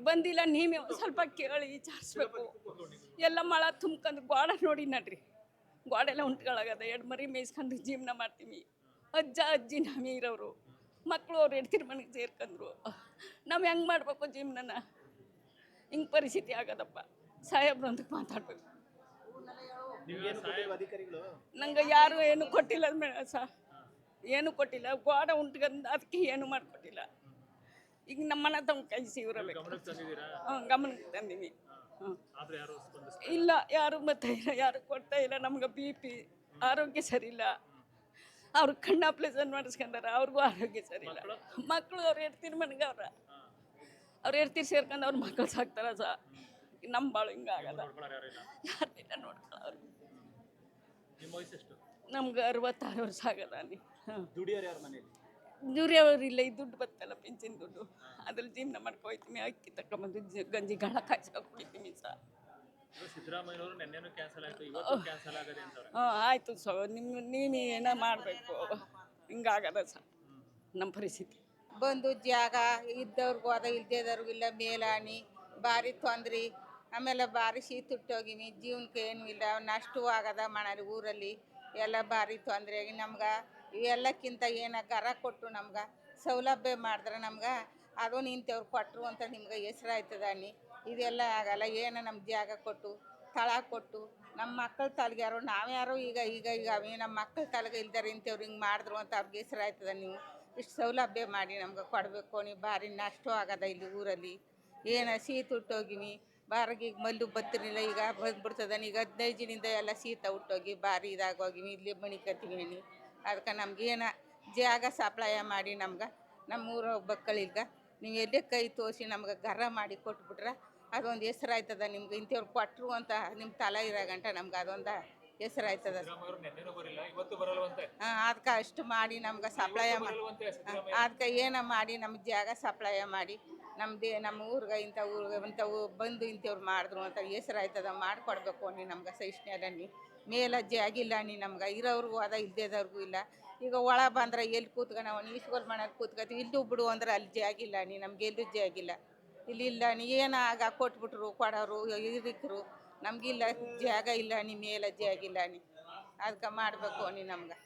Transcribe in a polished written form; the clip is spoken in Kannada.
ಬಂದಿಲ್ಲ ನೀವೇ ಒಂದು ಸ್ವಲ್ಪ ಕೇಳಿ ವಿಚಾರಿಸ್ಬೇಕು. ಎಲ್ಲ ಮಳ ತುಂಬ್ಕೊಂಡು ಗೋಡೆ ನೋಡಿ ನಡ್ರಿ, ಗೋಡೆಲ್ಲ ಉಂಟ್ಗಳಾಗದ. 2 ಮರಿ ಮೇಯ್ಸ್ಕೊಂಡು ಜೀವನ ಮಾಡ್ತೀವಿ. ಅಜ್ಜ ಅಜ್ಜಿ ನಾವೇ ಇರೋರು, ಮಕ್ಕಳು ಅವ್ರು ಹೆಡ್ತಿರ್ ಮನೆಗೆ ಸೇರ್ಕೊಂಡ್ರು. ನಾವು ಹೆಂಗೆ ಮಾಡ್ಬೇಕು ಜೀವನನ? ಹಿಂಗೆ ಪರಿಸ್ಥಿತಿ ಆಗೋದಪ್ಪ. ಸಾಹೇಬ್ರೊಂದಿಗೆ ಮಾತಾಡ್ಬೇಕು. ನಂಗೆ ಯಾರು ಏನು ಕೊಟ್ಟಿಲ್ಲ ಏನು ಕೊಟ್ಟಿಲ್ಲ. ಗೋಡೆ ಉಂಟ್ಕೊಂಡು ಅದಕ್ಕೆ ಏನು ಮಾಡಿಕೊಟ್ಟಿಲ್ಲ. ಈಗ ನಮ್ಮನ್ನ ತಮ್ಮ ಕೈ ಸಿಗಬೇಕು. ಗಮನಕ್ಕೆ ತಂದೀವಿ. ಇಲ್ಲ, ಯಾರು ಬರ್ತಾ ಇಲ್ಲ, ಯಾರು ಕೊಡ್ತಾ ಇಲ್ಲ. ನಮ್ಗೆ BP, ಆರೋಗ್ಯ ಸರಿ ಇಲ್ಲ. ಅವ್ರು ಕಣ್ಣು ಆಪ್ರೇಷನ್ ಮಾಡಿಸ್ಕೊಂಡಾರ, ಅವ್ರಿಗೂ ಆರೋಗ್ಯ ಸರಿ ಇಲ್ಲ. ಮಕ್ಕಳು ಅವ್ರು ಹೆಡ್ತಿರ್ ಮನೆಗೆ ಅವ್ರು ಹೆಡ್ತಿರ್ ಸೇರ್ಕೊಂಡು ಅವ್ರ ಮಕ್ಕಳು ಸಾಕ್ತಾರ ನಮ್ಮ ಬಾಳು ಹಿಂಗಾಗದ. ಯಾರಿಲ್ಲ ನೋಡ್ಕೊಳ್ಳೋರು. ನಮ್ಗೆ 66 ವರ್ಷ ಆಗದ. ದುಡಿಯೋರಿಲ್ಲ, ಈ ದುಡ್ಡು ಬರ್ತಲ್ಲ ಪಿಂಚಿನ ದುಡ್ಡು, ಅದ್ರಲ್ಲಿ ಜೀವನ ಮಾಡ್ಕೊಯ್ತೀನಿ. ಅಕ್ಕಿ ತಗೊಂಬಂದು ಗಂಜಿ ಗಾಳ ಕಾಯಿಸ್ಕೊಂಡು ಕುಡಿತೀನಿ ಆಯಿತು ನೀನು ಏನೋ ಮಾಡಬೇಕು. ಹಿಂಗಾಗದ ನಮ್ಮ ಪರಿಸ್ಥಿತಿ. ಬಂದು ಜಾಗ ಇದ್ದವ್ರಿಗೂ ಅದ, ಇಲ್ದೇದವ್ರಿಗೂ ಇಲ್ಲ. ಮೇಲಾಣಿ ಭಾರಿ ತೊಂದ್ರೆ. ಆಮೇಲೆ ಭಾರಿ ಶೀತುಟ್ಟೋಗಿನಿ. ಜೀವನಕ್ಕೆ ಏನೂ ಇಲ್ಲ, ನಷ್ಟವೂ ಆಗದ. ಮನೇಲಿ ಊರಲ್ಲಿ ಎಲ್ಲ ಭಾರಿ ತೊಂದರೆ ಆಗಿ ನಮ್ಗೆ. ಇವೆಲ್ಲಕ್ಕಿಂತ ಏನ ಗರ ಕೊಟ್ಟು ನಮ್ಗೆ ಸೌಲಭ್ಯ ಮಾಡಿದ್ರೆ ನಮ್ಗೆ ಅದು ನಿಂತವ್ರು ಕೊಟ್ಟರು ಅಂತ ನಿಮ್ಗೆ ಹೆಸ್ರು ಆಯ್ತದ ಅನ್ನಿ. ಇದೆಲ್ಲ ಆಗಲ್ಲ. ಏನು ನಮ್ಮ ಜಾಗ ಕೊಟ್ಟು ತಳ ಕೊಟ್ಟು ನಮ್ಮ ಮಕ್ಕಳ ತಲೆಗ್ಯಾರು ನಾವ್ಯಾರು ಈಗ ನಮ್ಮ ಮಕ್ಕಳ ತಲೆಗೆ ಇಲ್ದಾರೆ ಇಂಥವ್ರು ಹಿಂಗೆ ಮಾಡಿದ್ರು ಅಂತ ಅವ್ರಿಗೆ ಹೆಸ್ರು ಆಯ್ತದ. ನೀವು ಇಷ್ಟು ಸೌಲಭ್ಯ ಮಾಡಿ ನಮ್ಗೆ ಕೊಡಬೇಕು. ನೀವು ಭಾರಿ ನಷ್ಟ ಆಗದ ಇಲ್ಲಿ ಊರಲ್ಲಿ. ಏನು ಶೀತ ಹುಟ್ಟೋಗಿನಿ. ಬಾರಿಗೆ ಮಲ್ಲು ಬತ್ತಿರಲಿಲ್ಲ, ಈಗ ಬಂದ್ಬಿಡ್ತದ. ಈಗ 15 ದಿನದಿಂದ ಎಲ್ಲ ಶೀತ ಹುಟ್ಟೋಗಿ ಭಾರಿ ಇದಾಗೋಗಿ ಇಲ್ಲಿ ಮಣಿಕತ್ತೀವಿ. ಅದಕ್ಕೆ ನಮ್ಗೇನು ಜಾಗ ಸಪ್ಲಯ ಮಾಡಿ ನಮ್ಗೆ ನಮ್ಮೂರ ಮಕ್ಕಳಿಗ ನೀವು ಎಲ್ಲೇ ಕೈ ತೋರಿಸಿ ನಮ್ಗೆ ಗರ ಮಾಡಿ ಕೊಟ್ಬಿಟ್ರೆ ಅದೊಂದು ಹೆಸ್ರು ಆಯ್ತದ. ನಿಮ್ಗೆ ಇಂಥವ್ರು ಕೊಟ್ಟರು ಅಂತ ನಿಮ್ಮ ತಲೆ ಇರೋ ಗಂಟ ನಮ್ಗೆ ಅದೊಂದು ಹೆಸ್ರು ಆಯ್ತದ. ಅದಕ್ಕೆ ಅಷ್ಟು ಮಾಡಿ ನಮ್ಗೆ ಸಪ್ಲಯ ಅದಕ್ಕೆ ಏನೋ ಮಾಡಿ ನಮ್ಗೆ ಜಾಗ ಸಪ್ಲಯ ಮಾಡಿ ನಮ್ಮ ಊರಿಗೆ ಇಂಥ ಬಂದು ಇಂಥವ್ರು ಮಾಡಿದ್ರು ಅಂತ ಹೆಸ್ರು ಆಯ್ತದ. ಮಾಡಿಕೊಡ್ಬೇಕು ಅನ್ನಿ ನಮ್ಗೆ ಸಹಿಷ್ಣುಲ್ಲ. ನೀ ಮೇಲೆ ಜಾಗಿಲ್ಲ ನೀ ನಮ್ಗೆ ಇರೋವ್ರಿಗೂ ಅದ, ಇಲ್ದೇದವ್ರಿಗೂ ಇಲ್ಲ. ಈಗ ಒಳ ಬಂದ್ರೆ ಎಲ್ಲಿ ಕೂತ್ಕೊಂಡು ನಾವು ಈಸ್ಗೋಲ್ ಮನೆಗೆ ಕೂತ್ಕೊತೀವಿ. ಇಲ್ಲೂ ಬಿಡು ಅಂದ್ರೆ ಅಲ್ಲಿ ಜಾಗಿಲ್ಲ ನೀ ನಮ್ಗೆ ಎಲ್ಲೂ ಜಾಗಿಲ್ಲ. ಇಲ್ಲಿಲ್ಲ ನೀ ಏನು ಆಗ ಕೊಟ್ಬಿಟ್ರು ಕೊಡೋರು ಇದಕ್ಕರು ನಮಗಿಲ್ಲ ಜಾಗ ಇಲ್ಲ. ನೀ ಮೇಲೆ ಜಾಗಿಲ್ಲ ನೀ ಅದಕ್ಕೆ ಮಾಡಬೇಕು ನೀ ನಮ್ಗೆ.